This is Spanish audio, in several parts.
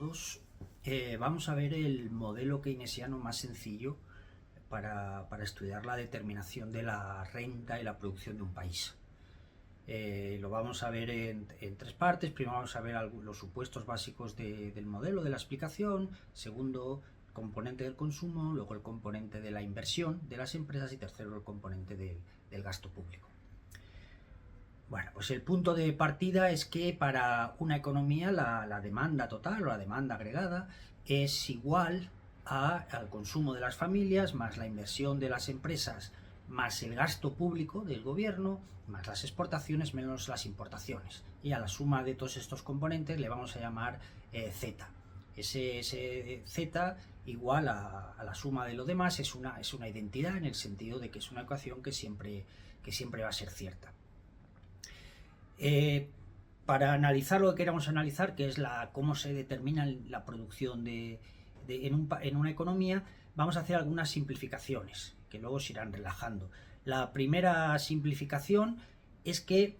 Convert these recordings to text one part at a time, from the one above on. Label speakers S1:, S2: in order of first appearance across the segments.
S1: todos. Vamos a ver el modelo keynesiano más sencillo para estudiar la determinación de la renta y la producción de un país. Lo vamos a ver en tres partes. Primero vamos a ver los supuestos básicos del modelo, de la explicación. Segundo, el componente del consumo. Luego el componente de la inversión de las empresas. Y tercero, el componente del gasto público. Bueno, pues el punto de partida es que para una economía la demanda total o la demanda agregada es igual al consumo de las familias, más la inversión de las empresas, más el gasto público del gobierno, más las exportaciones, menos las importaciones. Y a la suma de todos estos componentes le vamos a llamar Z. Ese Z igual a la suma de lo demás es una identidad, en el sentido de que es una ecuación que siempre va a ser cierta. Para analizar lo que queramos analizar, que es cómo se determina la producción en una economía, vamos a hacer algunas simplificaciones que luego se irán relajando. La primera simplificación es que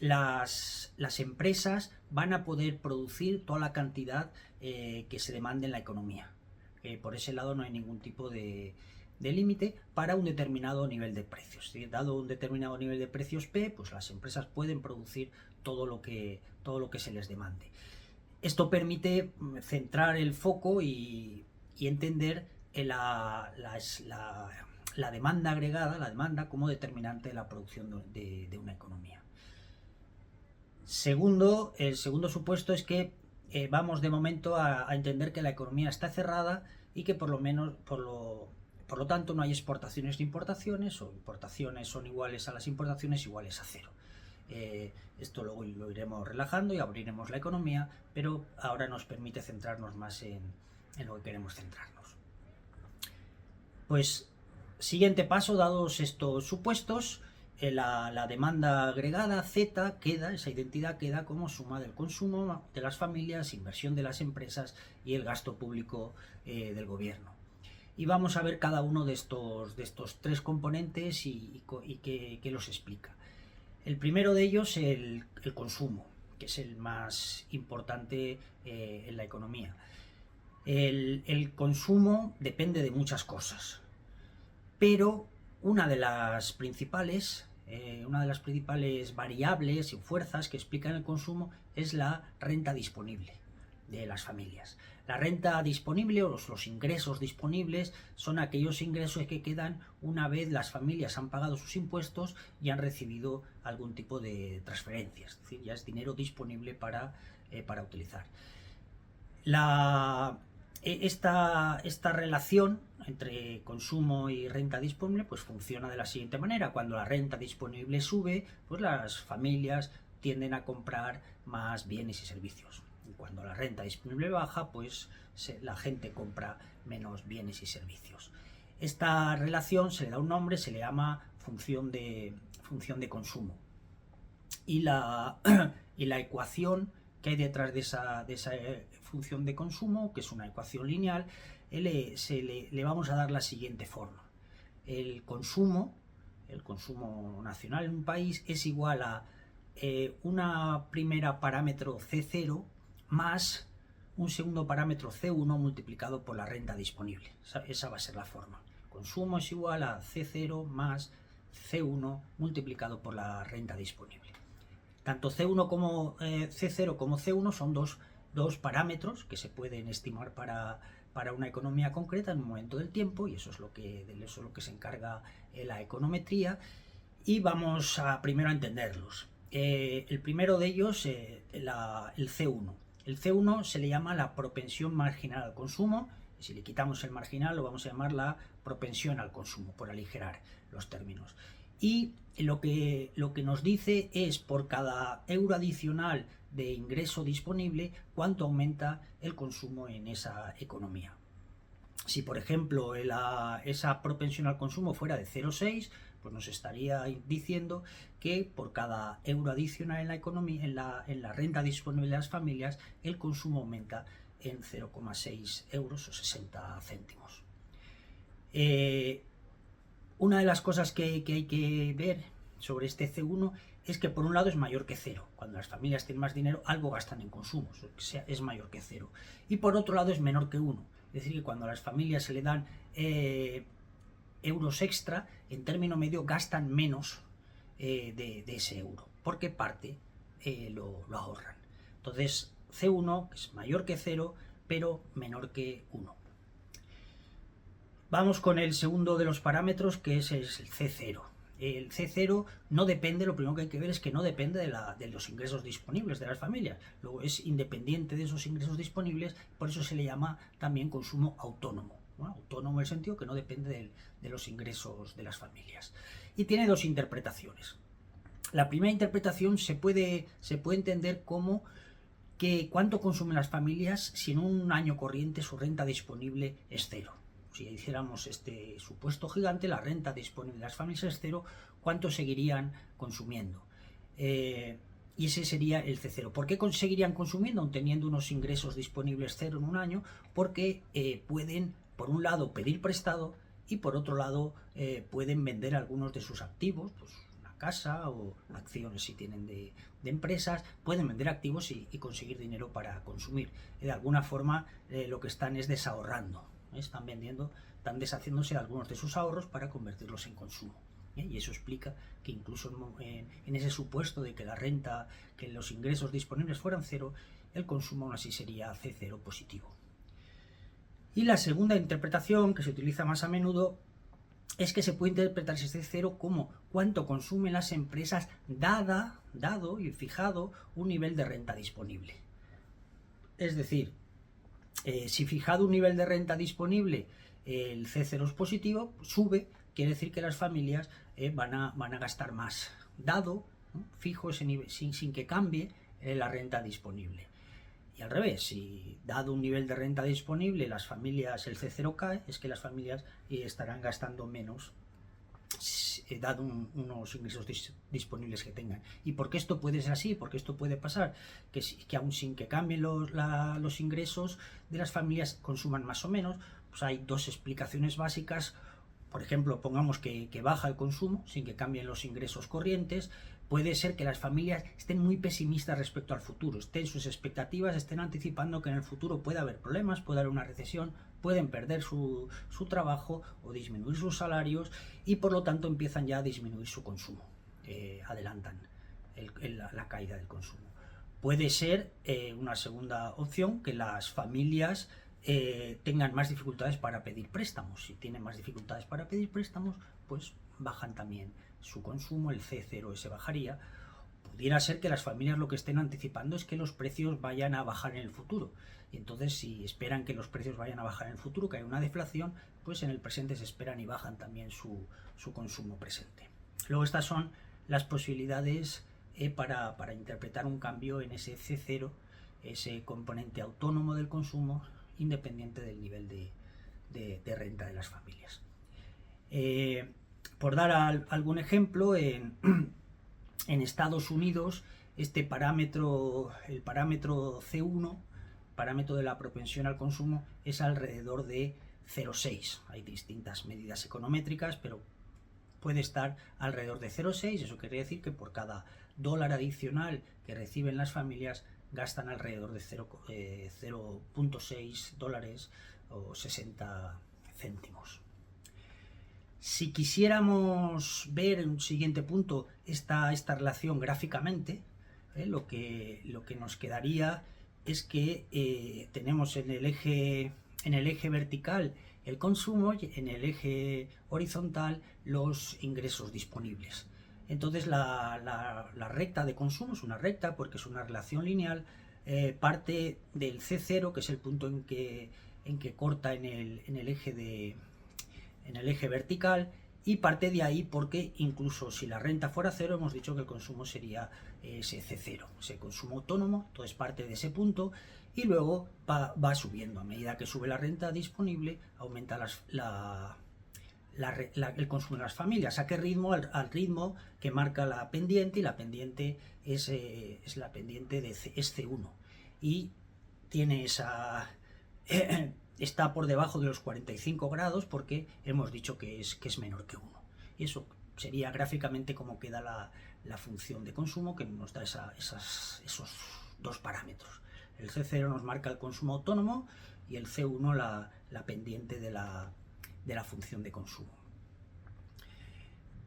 S1: las empresas van a poder producir toda la cantidad que se demande en la economía. Por ese lado no hay ningún tipo de límite para un determinado nivel de precios. ¿Sí? Dado un determinado nivel de precios P, pues las empresas pueden producir todo lo que se les demande. Esto permite centrar el foco y entender la demanda agregada, la demanda como determinante de la producción de una economía. El segundo supuesto es que vamos de momento a entender que la economía está cerrada y que por lo tanto no hay exportaciones ni importaciones, o importaciones son iguales a las importaciones iguales a cero. Esto luego lo iremos relajando y abriremos la economía, pero ahora nos permite centrarnos más en lo que queremos centrarnos. Pues siguiente paso, dados estos supuestos, la demanda agregada Z esa identidad queda como suma del consumo de las familias, inversión de las empresas y el gasto público del gobierno. Y vamos a ver cada uno de estos tres componentes y qué los explica. El primero de ellos es el consumo, que es el más importante en la economía. El consumo depende de muchas cosas, pero una de las principales variables y fuerzas que explican el consumo es la renta disponible de las familias. La renta disponible o los ingresos disponibles son aquellos ingresos que quedan una vez las familias han pagado sus impuestos y han recibido algún tipo de transferencias, es decir, ya es dinero disponible para utilizar. Esta relación entre consumo y renta disponible pues funciona de la siguiente manera: cuando la renta disponible sube, pues las familias tienden a comprar más bienes y servicios. Y cuando la renta disponible baja, pues la gente compra menos bienes y servicios. Esta relación se le da un nombre, se le llama función de consumo. Y la ecuación que hay detrás de esa función de consumo, que es una ecuación lineal, le vamos a dar la siguiente forma. El consumo nacional en un país es igual a una primera parámetro C0 más un segundo parámetro C1 multiplicado por la renta disponible. Esa va a ser la forma. Consumo es igual a C0 más C1 multiplicado por la renta disponible. Tanto C1 como C0 como C1 son dos parámetros que se pueden estimar para una economía concreta en un momento del tiempo, y eso es lo que se encarga la econometría, y vamos primero a entenderlos. El primero de ellos, el C1. El C1 se le llama la propensión marginal al consumo, y si le quitamos el marginal lo vamos a llamar la propensión al consumo, por aligerar los términos. Y lo que nos dice es, por cada euro adicional de ingreso disponible, cuánto aumenta el consumo en esa economía. Si, por ejemplo, esa propensión al consumo fuera de 0,6, pues nos estaría diciendo que por cada euro adicional en la economía, en la renta disponible de las familias, el consumo aumenta en 0,6 euros o 60 céntimos. Una de las cosas que hay que ver sobre este C1 es que por un lado es mayor que cero. Cuando las familias tienen más dinero, algo gastan en consumo, o sea, es mayor que cero. Y por otro lado es menor que uno. Es decir, que cuando a las familias se le dan euros extra, en término medio gastan menos de ese euro, porque parte lo ahorran. Entonces, C1 es mayor que cero, pero menor que 1. Vamos con el segundo de los parámetros, que es el C0. El C0 no depende, lo primero que hay que ver es que no depende de los ingresos disponibles de las familias. Luego es independiente de esos ingresos disponibles, por eso se le llama también consumo autónomo. Bueno, autónomo en el sentido que no depende de los ingresos de las familias. Y tiene dos interpretaciones. La primera interpretación se puede entender como que cuánto consumen las familias si en un año corriente su renta disponible es cero. Si hiciéramos este supuesto gigante, la renta disponible de las familias es cero, ¿cuánto seguirían consumiendo? Y ese sería el C0. ¿Por qué seguirían consumiendo aun teniendo unos ingresos disponibles cero en un año? Porque pueden, por un lado, pedir prestado y por otro lado pueden vender algunos de sus activos, pues una casa o acciones si tienen de empresas, pueden vender activos y conseguir dinero para consumir. De alguna forma lo que están es desahorrando. Están vendiendo, están deshaciéndose de algunos de sus ahorros para convertirlos en consumo. Y eso explica que incluso en ese supuesto de que la renta, que los ingresos disponibles fueran cero, el consumo aún así sería C0 positivo. Y la segunda interpretación, que se utiliza más a menudo, es que se puede interpretar ese C0 como cuánto consumen las empresas dado y fijado un nivel de renta disponible. Es decir, si fijado un nivel de renta disponible el C0 es positivo, sube, quiere decir que las familias van a gastar más. Dado, ¿no?, fijo ese nivel sin que cambie la renta disponible. Y al revés, si dado un nivel de renta disponible las familias, el C0 cae, es que las familias estarán gastando menos dado unos ingresos disponibles que tengan. ¿Y por qué esto puede ser así? ¿Por qué esto puede pasar? Que aún sin que cambien los ingresos de las familias consuman más o menos, pues hay dos explicaciones básicas. Por ejemplo, pongamos que baja el consumo sin que cambien los ingresos corrientes. Puede ser que las familias estén muy pesimistas respecto al futuro, sus expectativas estén anticipando que en el futuro puede haber problemas, puede haber una recesión, pueden perder su trabajo o disminuir sus salarios y por lo tanto empiezan ya a disminuir su consumo, adelantan la caída del consumo. Puede ser una segunda opción que las familias tengan más dificultades para pedir préstamos. Si tienen más dificultades para pedir préstamos, pues bajan también su consumo, el C0 se bajaría. Pudiera ser que las familias lo que estén anticipando es que los precios vayan a bajar en el futuro. Y entonces, si esperan que los precios vayan a bajar en el futuro, que haya una deflación, pues en el presente se esperan y bajan también su consumo presente. Luego estas son las posibilidades para interpretar un cambio en ese C0, ese componente autónomo del consumo, independiente del nivel de renta de las familias. Por dar algún ejemplo, en Estados Unidos este parámetro, el parámetro C1, parámetro de la propensión al consumo, es alrededor de 0,6. Hay distintas medidas econométricas, pero puede estar alrededor de 0,6. Eso quiere decir que por cada dólar adicional que reciben las familias gastan alrededor de 0,6 dólares o 60 céntimos. Si quisiéramos ver en un siguiente punto esta relación gráficamente, lo que nos quedaría es que tenemos en el eje vertical el consumo y en el eje horizontal los ingresos disponibles. Entonces la recta de consumo es una recta porque es una relación lineal, parte del C0, que es el punto en que corta en el eje vertical, y parte de ahí porque incluso si la renta fuera cero, hemos dicho que el consumo sería ese C0, ese consumo autónomo. Entonces parte de ese punto y luego va subiendo. A medida que sube la renta disponible, aumenta el consumo de las familias. ¿A qué ritmo? Al ritmo que marca la pendiente, y la pendiente es la pendiente es C1 y tiene esa está por debajo de los 45 grados porque hemos dicho que es menor que 1. Y eso sería gráficamente como queda la función de consumo que nos da esos dos parámetros. El C0 nos marca el consumo autónomo y el C1 la pendiente de la función de consumo.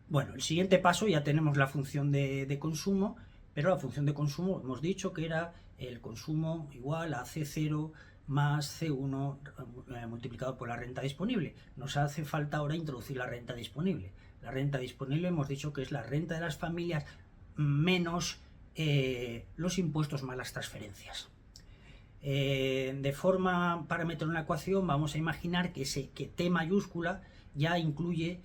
S1: Bueno, el siguiente paso ya tenemos la función de consumo, pero la función de consumo hemos dicho que era el consumo igual a C0 más C1 multiplicado por la renta disponible. Nos hace falta ahora introducir la renta disponible. La renta disponible hemos dicho que es la renta de las familias menos los impuestos más las transferencias. De forma, para meter una ecuación, vamos a imaginar que T mayúscula ya incluye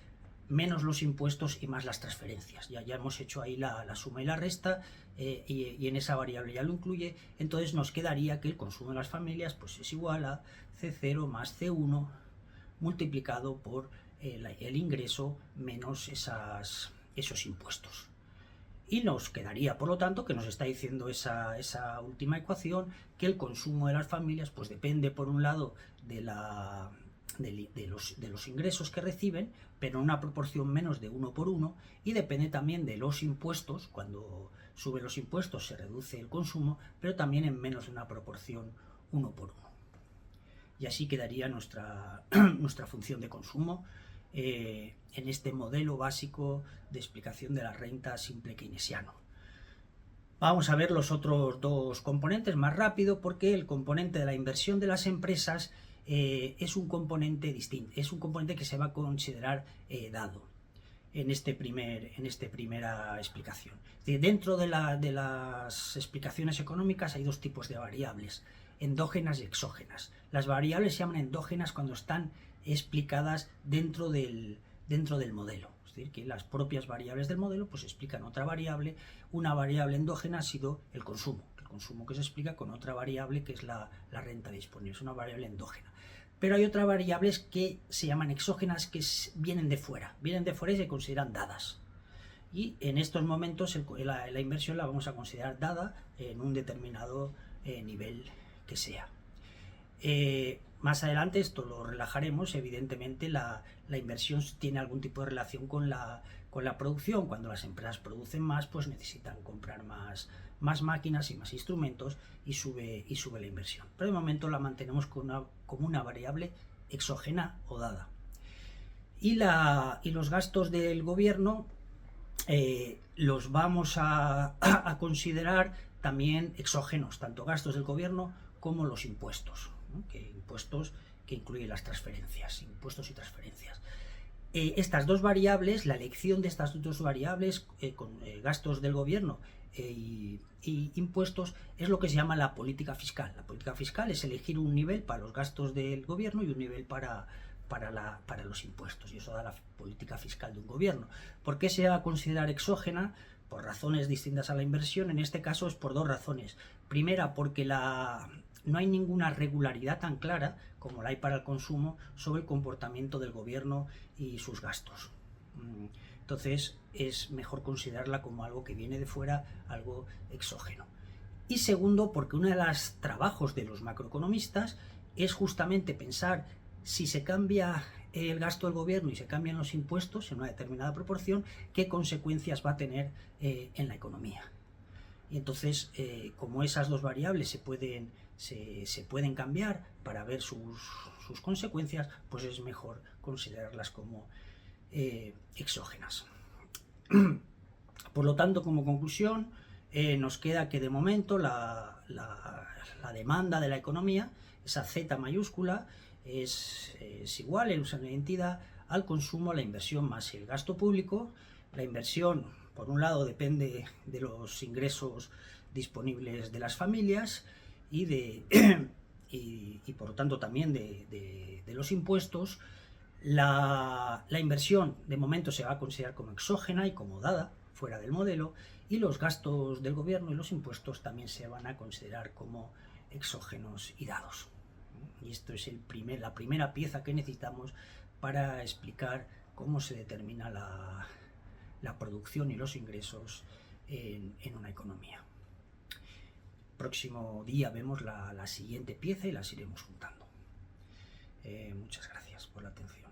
S1: menos los impuestos y más las transferencias. Ya hemos hecho ahí la suma y la resta y en esa variable ya lo incluye. Entonces nos quedaría que el consumo de las familias pues es igual a C0 más C1 multiplicado por el ingreso menos esos impuestos. Y nos quedaría, por lo tanto, que nos está diciendo esa última ecuación, que el consumo de las familias pues depende, por un lado, de los ingresos que reciben, pero en una proporción menos de 1 por 1, y depende también de los impuestos. Cuando suben los impuestos se reduce el consumo, pero también en menos de una proporción 1 por 1. Y así quedaría nuestra función de consumo en este modelo básico de explicación de la renta simple keynesiano. Vamos a ver los otros dos componentes más rápido, porque el componente de la inversión de las empresas es un componente distinto, es un componente que se va a considerar dado en esta primera explicación. Dentro de las explicaciones económicas hay dos tipos de variables, endógenas y exógenas. Las variables se llaman endógenas cuando están explicadas dentro del modelo. Es decir, que las propias variables del modelo pues explican otra variable. Una variable endógena ha sido el consumo que se explica con otra variable que es la renta disponible, es una variable endógena. Pero hay otras variables que se llaman exógenas, que vienen de fuera y se consideran dadas. Y en estos momentos la inversión la vamos a considerar dada en un determinado nivel que sea. Más adelante esto lo relajaremos. Evidentemente la inversión tiene algún tipo de relación con la producción. Cuando las empresas producen más, pues necesitan comprar más máquinas y más instrumentos y sube la inversión. Pero de momento la mantenemos como una variable exógena o dada. Y los gastos del gobierno los vamos a considerar también exógenos, tanto gastos del gobierno como los impuestos, ¿no? Impuestos que incluyen las transferencias, impuestos y transferencias. Estas dos variables, la elección de estas dos variables con gastos del gobierno y impuestos, es lo que se llama la política fiscal. La política fiscal es elegir un nivel para los gastos del gobierno y un nivel para los impuestos, y eso da la política fiscal de un gobierno. ¿Por qué se va a considerar exógena? Por razones distintas a la inversión. En este caso es por dos razones. Primera, porque no hay ninguna regularidad tan clara como la hay para el consumo sobre el comportamiento del gobierno y sus gastos. Entonces es mejor considerarla como algo que viene de fuera, algo exógeno. Y segundo, porque uno de los trabajos de los macroeconomistas es justamente pensar si se cambia el gasto del gobierno y se cambian los impuestos en una determinada proporción, qué consecuencias va a tener en la economía. Y entonces, como esas dos variables se pueden cambiar para ver sus consecuencias, pues es mejor considerarlas como exógenas. Por lo tanto, como conclusión, nos queda que de momento la demanda de la economía, esa Z mayúscula, es igual en una identidad al consumo, a la inversión más el gasto público. La inversión, por un lado, depende de los ingresos disponibles de las familias y por lo tanto también de los impuestos. La inversión de momento se va a considerar como exógena y como dada, fuera del modelo, y los gastos del gobierno y los impuestos también se van a considerar como exógenos y dados. Y esto es la primera pieza que necesitamos para explicar cómo se determina la producción y los ingresos en una economía. Próximo día vemos la siguiente pieza y las iremos juntando. Muchas gracias por la atención.